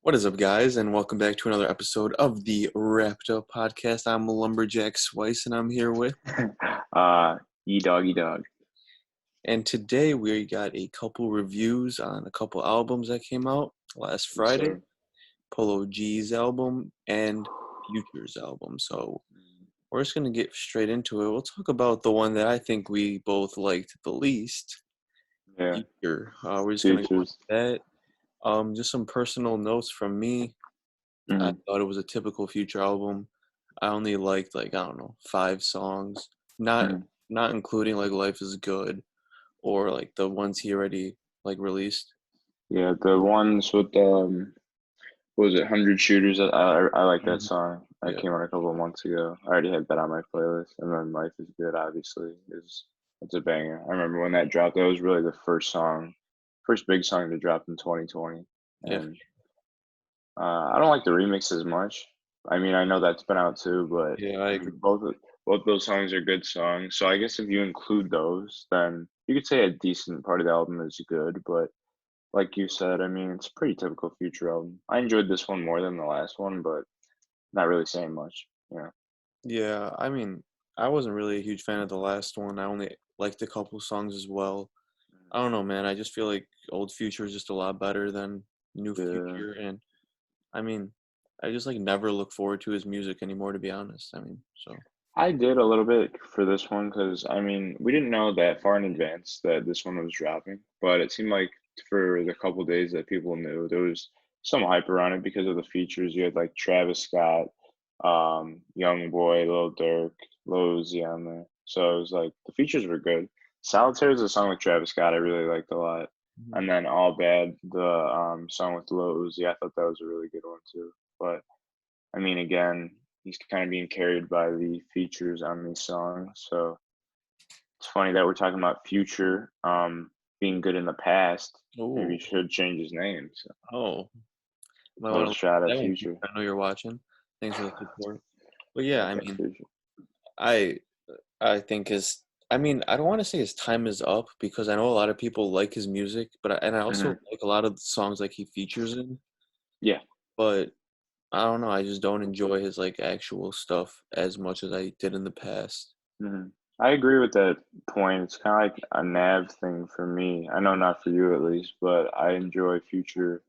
What is up, guys, and welcome back to another episode of the Wrapped Up Podcast. I'm Lumberjack Swice, and I'm here with. Doggy dog. And today we got a couple reviews on a couple albums that came out last Friday. Sir. Polo G's album and Future's album. So we're just gonna get straight into it. We'll talk about the one that I think we both liked the least. Yeah. Future. We're just gonna go with Futures. that. Just some personal notes from me. I thought it was a typical Future album. I only liked I don't know, 5 songs. Not including Life is Good or the ones he already released. Yeah, the ones with what was it, 100 Shooters? I like that song. That Yeah. came out a couple of months ago. I already had that on my playlist. And then Life is Good, obviously, it's a banger. I remember when that dropped. That was really the first big song to drop in 2020. Yeah. And I don't like the remix as much. I mean, I know that's been out too, but Yeah, I I agree. mean, both those songs are good songs. So I guess if you include those, then you could say a decent part of the album is good. But like you said, I mean, it's a pretty typical Future album. I enjoyed this one more than the last one, but not really saying much. Yeah. Yeah, I mean, I wasn't really a huge fan of the last one. I only liked a couple songs as well. I don't know, man. I just feel like old Future is just a lot better than new Yeah. Future, and I mean, I just never look forward to his music anymore, to be honest. I mean, so I did a little bit for this one because I mean we didn't know that far in advance that this one was dropping, but it seemed like for the couple days that people knew there was some hype around it because of the features. You had like Travis Scott, Young Boy, Lil Durk, Lil Uzi on there, so it was like the features were good. Solitaire is a song with Travis Scott I really liked a lot, Mhm. and then All Bad, the song with Lil Uzi, I thought that was a really good one too. But I mean, again, he's kind of being carried by the features on these songs. So it's funny that we're talking about Future being good in the past. Maybe Oh, he should change his name. So oh, might want little to look shot at at that one. Future. I know you're watching. Thanks for the support. But yeah, I Okay, mean, Future. I I think I mean, I don't want to say his time is up because I know a lot of people like his music, but I also Hmm. like a lot of the songs he features in. Yeah. But I don't know, I just don't enjoy his actual stuff as much as I did in the past. Hmm. I agree with that point. It's kind of like a nav thing for me. I know not for you at least, but I enjoy Future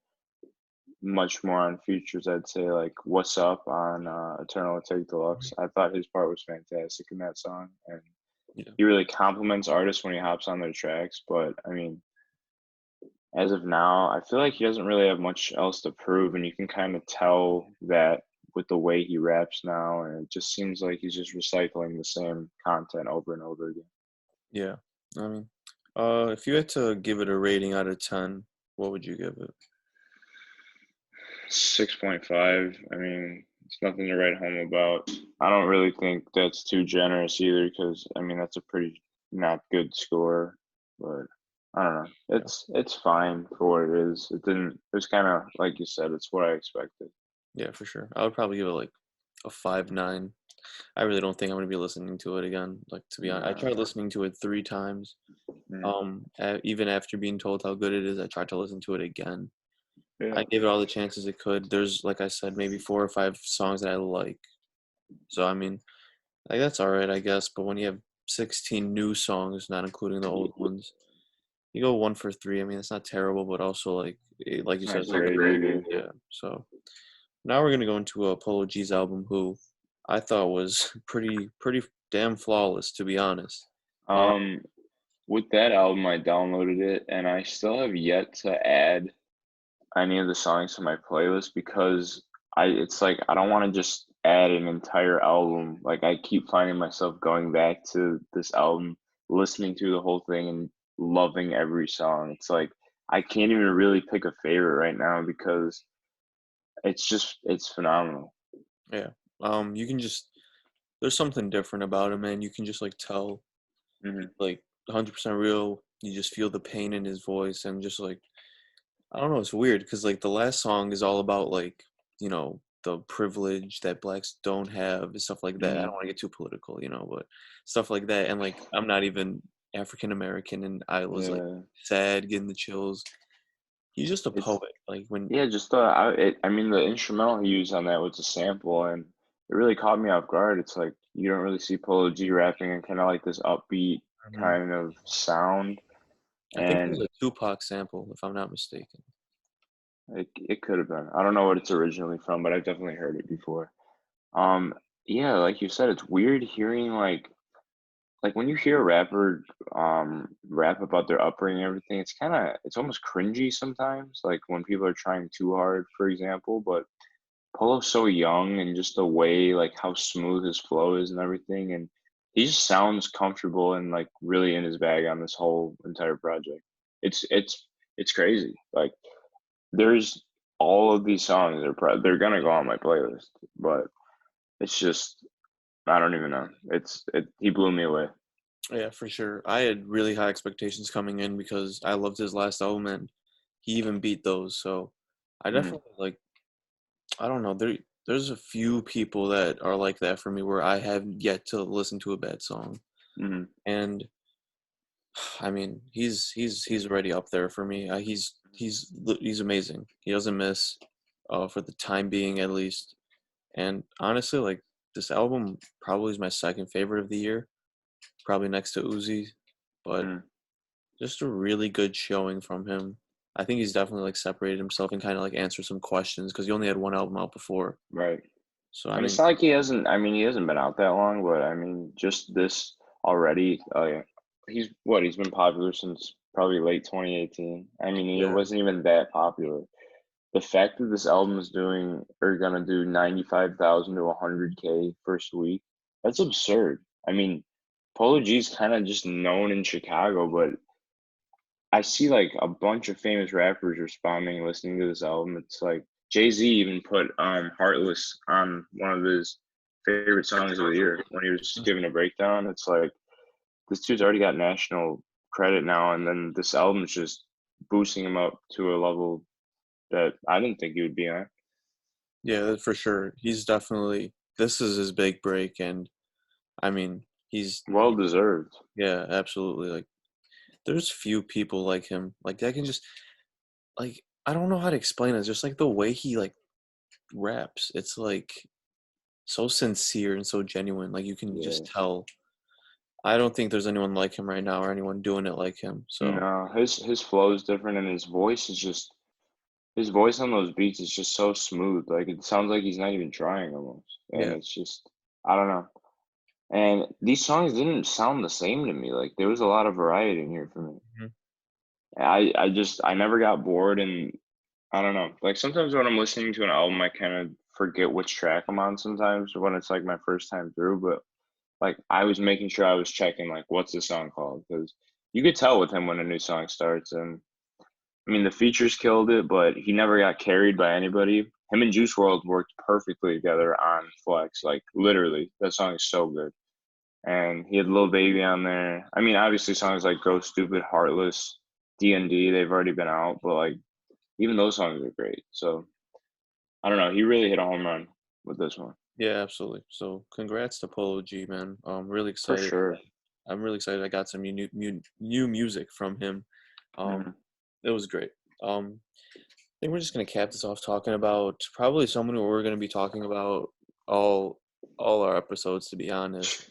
much more on features. I'd say like "What's Up" on Eternal Take Deluxe. I thought his part was fantastic in that song, and Yeah. he really compliments artists when he hops on their tracks. But I mean, as of now, I feel like he doesn't really have much else to prove, and you can kind of tell that with the way he raps now, and it just seems like he's just recycling the same content over and over again. Yeah. I mean, if you had to give it a rating out of 10, what would you give it? 6.5. I mean, it's nothing to write home about. I don't really think that's too generous either, because I mean that's a pretty not good score. But I don't know. Yeah. It's fine for what it is. It didn't. It was kind of like you said. It's what I expected. Yeah, for sure. I would probably give it a 5.9. I really don't think I'm gonna be listening to it again. To be honest, I No. tried listening to it 3 times. Mm. Even after being told how good it is, I tried to listen to it again. I Yeah. gave it all the chances it could. There's, like I said, maybe 4 or 5 songs that I like. So I mean, that's all right, I guess. But when you have 16 new songs, not including the old ones, you go 1 for 3. I mean, it's not terrible, but also like you It's said, not it's not great great. either. Yeah. So now we're gonna go into Polo G's album, who I thought was pretty damn flawless, to be honest. Uh, Um, with that album, I downloaded it, and I still have yet to add any of the songs to my playlist because it's like I don't want to just add an entire album. Like I keep finding myself going back to this album, listening through the whole thing and loving every song. It's like I can't even really pick a favorite right now because it's phenomenal. yeah. You can just there's something different about him, man. You can just tell Hmm. he's 100% real. You just feel the pain in his voice, and just I don't know, it's weird because the last song is all about the privilege that blacks don't have and stuff like that. I don't Hmm. want to get too political, but stuff like that. And I'm not even African American, and I was Yeah. sad, getting the chills. He's just a It's poet. Like when yeah, just I mean, the instrumental he used on that was a sample, and it really caught me off guard. It's like you don't really see Polo G rapping in kind of like this upbeat Mhm. kind of sound, I think it was and a Tupac sample, if I'm not mistaken. it could have been. I don't know what it's originally from, but I've definitely heard it before. Um, yeah, like you said, it's weird hearing like when you hear a rapper rap about their upbringing and everything, it's almost cringy sometimes, like when people are trying too hard, for example. But Polo's so young and just the way like how smooth his flow is and everything, and he just sounds comfortable and like really in his bag on this whole entire project. It's crazy. Like there's all of these songs they're gonna go on my playlist, but it's just I don't even know. He blew me away. Yeah, for sure. I had really high expectations coming in because I loved his last album and he even beat those. So I Mm, definitely like I don't know, there's a few people that are like that for me where I have yet to listen to a bad song. mm, And I mean, he's already up there for me. He's amazing. He doesn't miss for the time being at least. And honestly, like this album probably is my second favorite of the year, probably next to Uzi, but mm. just a really good showing from him. I think he's definitely like separated himself and kind of like answered some questions because he only had one album out before. Right. So I And mean, it's not like he hasn't been out that long, but I mean, just this already, yeah. He's been popular since probably late 2018. I mean, he yeah, wasn't even that popular. The fact that this album is doing or gonna do 95,000 to 100K first week, that's absurd. I mean, Polo G's kind of just known in Chicago, but I see like a bunch of famous rappers responding, listening to this album. It's like Jay-Z even put Heartless on one of his favorite songs of the year when he was giving a breakdown. It's like this dude's already got national credit now, and then this album's just boosting him up to a level that I didn't think he would be on. yeah, for sure. He's definitely this is his big break, and I mean, Well deserved. yeah, absolutely. Like, there's few people like him. Like that can just like I don't know how to explain it. It's just like the way he like raps. It's like so sincere and so genuine. Like you can just Yeah. tell. I don't think there's anyone like him right now or anyone doing it like him. So No, his flow is different, and his voice is just his voice on those beats is just so smooth. Like it sounds like he's not even trying almost, and yeah. it's just I don't know. And these songs didn't sound the same to me. Like there was a lot of variety in here for me. Mhm. I never got bored, and I don't know. Like sometimes when I'm listening to an album, I kind of forget which track I'm on sometimes when it's like my first time through. But like I was making sure I was checking like what's the song called because you could tell with him when a new song starts. And I mean the features killed it, but he never got carried by anybody. Him and Juice World worked perfectly together on Flex. Like literally, that song is so good. And he had Lil Baby on there. I mean, obviously songs like Go Stupid, Heartless, D&D, they've already been out, but like even those songs are great. So I don't know. He really hit a home run with this one Yeah, absolutely. So congrats to Polo G, man. I'm really for excited. sure. I'm really excited. I got some new music from him. Hmm. It was great. I think we're just gonna cap this off talking about probably someone who we're gonna be talking about all all our episodes. To be honest,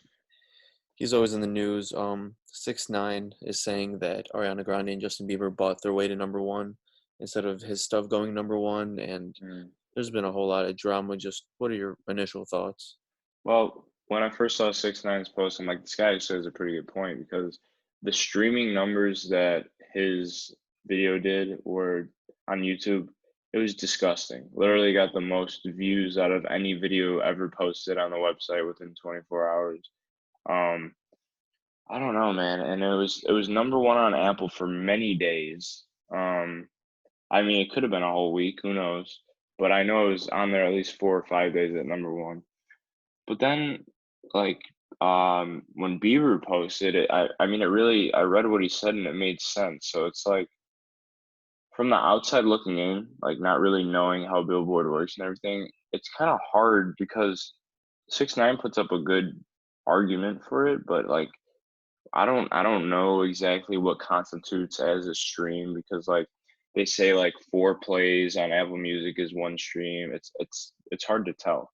he's always in the news. 6ix9ine is saying that Ariana Grande and Justin Bieber bought their way to number one instead of his stuff going number one, and Mm. there's been a whole lot of drama. Just what are your initial thoughts? Well, when I first saw 6ix9ine's post, I'm like, this guy actually has a pretty good point because the streaming numbers that his video did were on YouTube, it was disgusting. Literally got the most views out of any video ever posted on the website within 24 hours. Um, I don't know, man, and it was number one on Apple for many days. Um, I mean, it could have been a whole week, who knows? But I know it was on there at least 4 or 5 days at number one. But then, like, when Bieber posted it, I mean, I read what he said and it made sense. So it's like, from the outside looking in, like, not really knowing how Billboard works and everything, it's kind of hard because 6ix9ine puts up a good argument for it, but like, I don't know exactly what constitutes as a stream because like they say like 4 plays on Apple Music is 1 stream. It's hard to tell.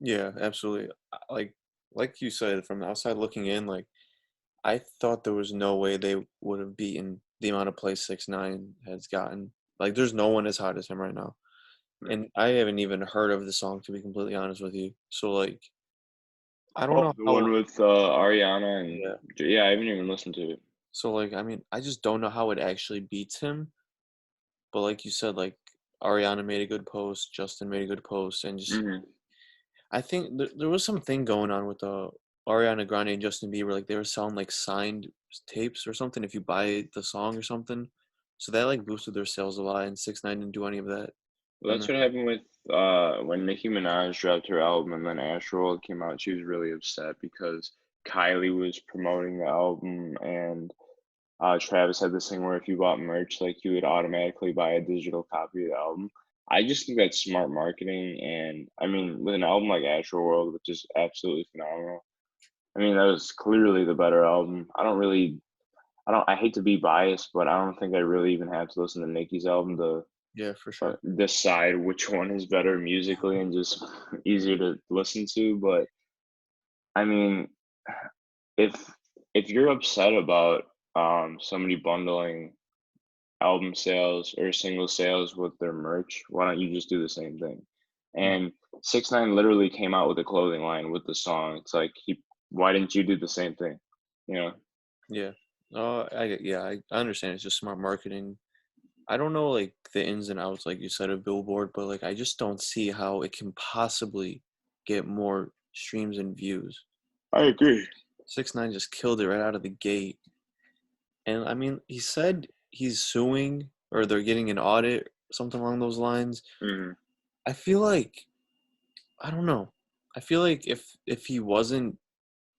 Yeah, absolutely. Like you said, from the outside looking in, like I thought there was no way they would have beaten the amount of plays 6ix9ine has gotten. Like, there's no one as hot as him right now, Yeah. and I haven't even heard of the song to be completely honest with you. So like, I don't Oh, know the how. one with Ariana and Yeah. yeah, I haven't even listened to it. So like, I mean, I just don't know how it actually beats him. But like you said, like Ariana made a good post, Justin made a good post, and just Hmm. I think there was something going on with Ariana Grande and Justin Bieber. Like they were selling like signed tapes or something if you buy the song or something. So that like boosted their sales a lot. And 6ix9ine didn't do any of that. Well, And that's then what happened with when Nicki Minaj dropped her album and then Astroworld came out. She was really upset because Kylie was promoting the album and Travis had this thing where if you bought merch, like you would automatically buy a digital copy of the album. I just think that's smart marketing, and I mean, with an album like Astroworld, which is absolutely phenomenal. I mean, that was clearly the better album. I hate to be biased, but I don't think I really even have to listen to Nicki's album to yeah, for sure. decide which one is better musically and just easier to listen to. But I mean, if if you're upset about somebody bundling album sales or single sales with their merch, why don't you just do the same thing? Mm. And 6ix9ine literally came out with a clothing line with the song. It's like why didn't you do the same thing? You know? Yeah. I understand. It's just smart marketing. I don't know like the ins and outs, like you said, of Billboard, but like I just don't see how it can possibly get more streams and views. I agree. 6ix9ine just killed it right out of the gate. And I mean, he said he's suing or they're getting an audit, something along those lines. Hmm. I feel like I don't know. I feel like if he wasn't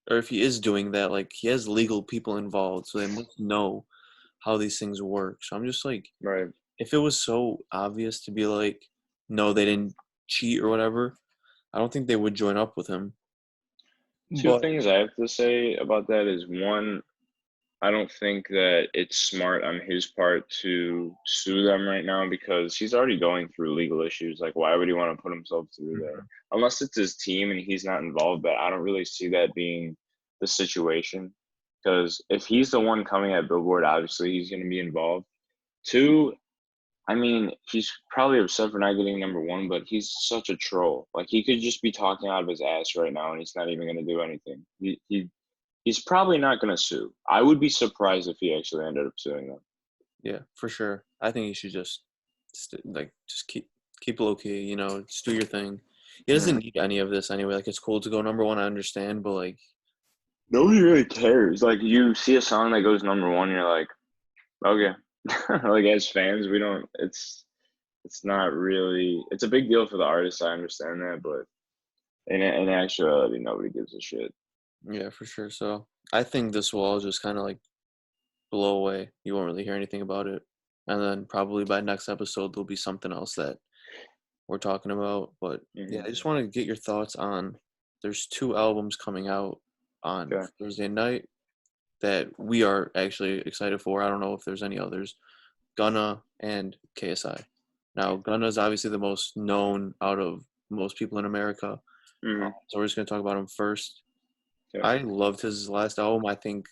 or if he is doing that, like he has legal people involved, so they must know how these things work. So I'm just like, Right. if it was so obvious to be like, no, they didn't cheat or whatever, I don't think they would join up with him. Two But things I have to say about that is one, I don't think that it's smart on his part to sue them right now because he's already going through legal issues. Like, why would he want to put himself through that? Mhm. Unless it's his team and he's not involved, but I don't really see that being the situation. Because if he's the one coming at Billboard, obviously he's going to be involved. Two, I mean, he's probably upset for not getting number one, but he's such a troll. Like, he could just be talking out of his ass right now and he's not even going to do anything. He's probably not going to sue. I would be surprised if he actually ended up suing them. yeah, for sure. I think you should just keep low key, just do your thing. He doesn't Mhm. need any of this anyway. Like it's cool to go number one, I understand, but like Nobody really cares. Like you see a song that goes number one, you're like, okay. Like as fans, we don't. It's not really. It's a big deal for the artist. I understand that, but in actuality, nobody gives a shit. yeah, for sure. So I think this will all just kind of like blow away. You won't really hear anything about it, and then probably by next episode there'll be something else that we're talking about. But yeah, Hmm. I just want to get your thoughts on. There's two albums coming out on Okay. Thursday night that we are actually excited for. I don't know if there's any others. Gunna and KSI. Now, Gunna is obviously the most known out of most people in America, Hmm. so we're just gonna talk about him first. Okay. I loved his last album. I think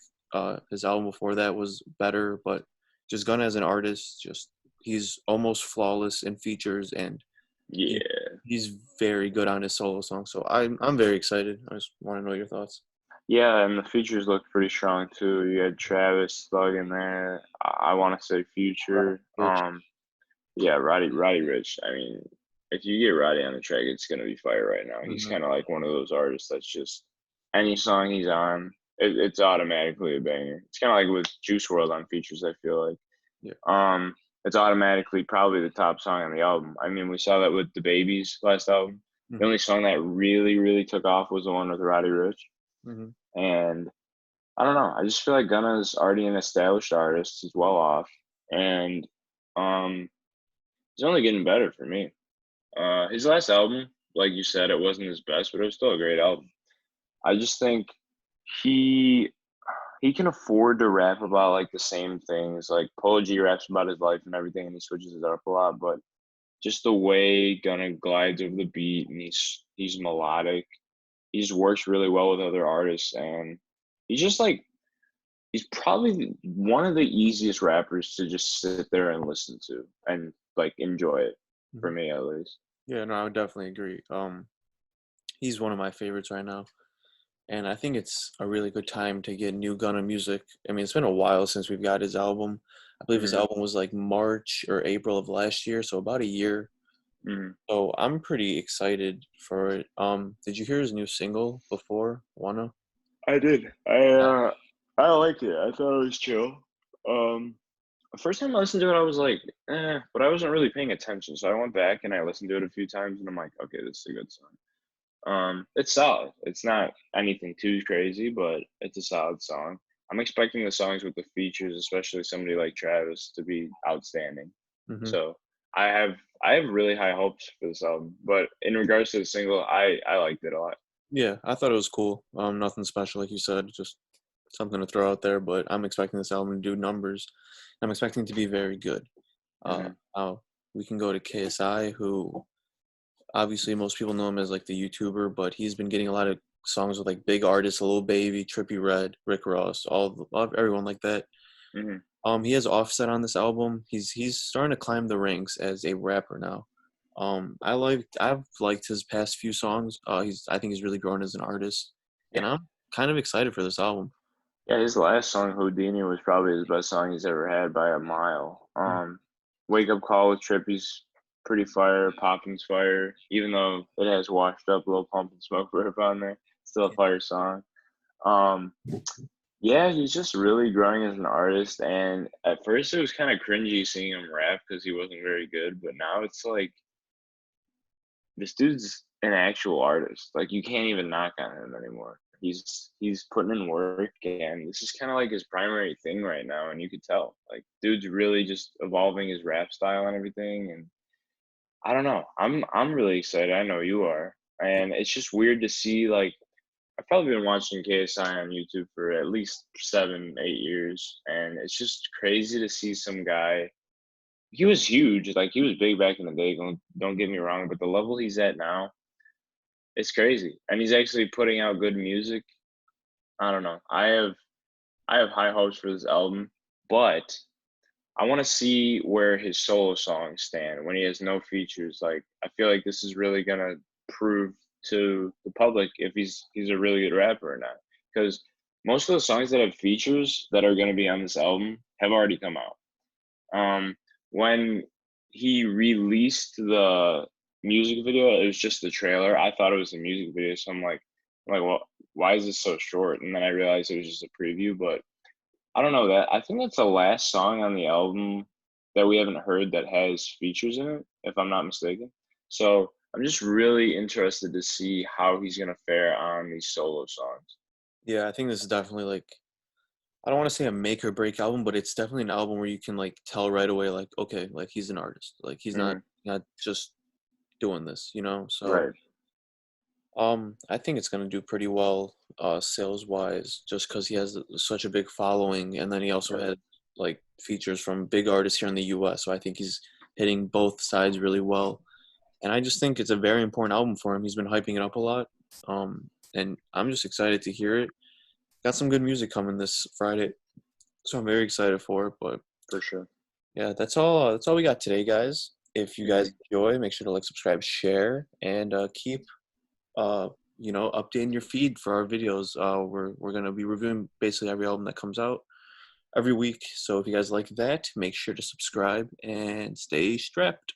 his album before that was better, but just Gunna as an artist, just he's almost flawless in features, and he Yeah. he's very good on his solo songs. So I'm very excited. I just want to know your thoughts. Yeah, and the features look pretty strong too. You had Travis Thug in there. I want to say Right. Future. Rich. Yeah, Roddy Rich. I mean, if you get Roddy on the track, it's gonna be fire right now. He's Hmm. kind of like one of those artists that's just any song he's on, it's automatically a banger. It's kind of like with Juice World on features. I feel like Yeah. it's automatically probably the top song on the album. I mean, we saw that with the Babies last album. The Hmm. only song that really took off was the one with Roddy Rich, Hmm. and I don't know. I just feel like Gunna's already an established artist. He's well off, and um, he's only getting better for me. His last album, like you said, it wasn't his best, but it was still a great album. I just think he he can afford to rap about like the same things. Like Polo G raps about his life and everything, and he switches it up a lot. But just the way Gunna glides over the beat, and he's melodic. He just works really well with other artists, and he's just like he's probably one of the easiest rappers to just sit there and listen to and like enjoy it. For Mhm. me, at least. Yeah, no, I would definitely agree. He's one of my favorites right now. And I think it's a really good time to get new Gunna music. I mean, it's been a while since we've got his album. I believe his Hmm. album was like March or April of last year, so about a year. Hmm. So I'm pretty excited for it. Did you hear his new single before? Wanna? I did. Yeah. I liked it. I thought it was chill. Um, the first time I listened to it, I was like, but I wasn't really paying attention. So I went back and I listened to it a few times, and I'm like, okay, this is a good song. It's solid. It's not anything too crazy, but it's a solid song. I'm expecting the songs with the features, especially somebody like Travis, to be outstanding. Hmm. So I have I have really high hopes for this album. But in regards to the single, I liked it a lot. Yeah, I thought it was cool. Nothing special, like you said, just something to throw out there. But I'm expecting this album to do numbers. I'm expecting it to be very good. Uh, Hmm. now we can go to KSI, who obviously most people know him as like the YouTuber, but he's been getting a lot of songs with like big artists, Lil Baby, Trippie Redd, Rick Ross, everyone like that. Hmm. He has Offset on this album. He's starting to climb the ranks as a rapper now. I've liked his past few songs. I think he's really grown as an artist, and Yeah. I'm kind of excited for this album. Yeah, his last song, Houdini, was probably his best song he's ever had by a mile. Wake Up Call with Trippy's pretty fire, Poppin's fire, even though it has washed up Lil Pump and Smoke Rip on there. Still a fire song. Um, yeah, he's just really growing as an artist. And at first, it was kind of cringy seeing him rap because he wasn't very good. But now it's like this dude's an actual artist. Like you can't even knock on him anymore. He's putting in work, and this is kind of like his primary thing right now. And you could tell, like, dude's really just evolving his rap style and everything. And I don't know. I'm really excited. I know you are. And it's just weird to see like I've probably been watching KSI on YouTube for at least 7, 8 years, and it's just crazy to see some guy. He was huge, like he was big back in the day. Don't get me wrong, but the level he's at now, it's crazy, and he's actually putting out good music. I don't know. I have high hopes for this album, but I want to see where his solo songs stand when he has no features. Like I feel like this is really gonna prove to the public if he's a really good rapper or not. Because most of the songs that have features that are gonna be on this album have already come out. When he released the music video, it was just the trailer. I thought it was a music video, so I'm like, well, why is this so short? And then I realized it was just a preview. But I don't know that. I think that's the last song on the album that we haven't heard that has features in it, if I'm not mistaken. So I'm just really interested to see how he's gonna fare on these solo songs. Yeah, I think this is definitely like I don't want to say a make or break album, but it's definitely an album where you can like tell right away, like, okay, like he's an artist, like he's not Hmm. not just doing this, you know. So Right. I think it's gonna do pretty well, sales wise, just because he has such a big following, and then he also Right. had like features from big artists here in the U.S. So I think he's hitting both sides really well, and I just think it's a very important album for him. He's been hyping it up a lot, and I'm just excited to hear it. Got some good music coming this Friday, so I'm very excited for it. But For sure. yeah, that's all. That's all we got today, guys. If you Hmm. guys enjoy, make sure to like, subscribe, share, and keep uh, updating your feed for our videos. We're gonna be reviewing basically every album that comes out every week. So if you guys like that, make sure to subscribe and stay strapped.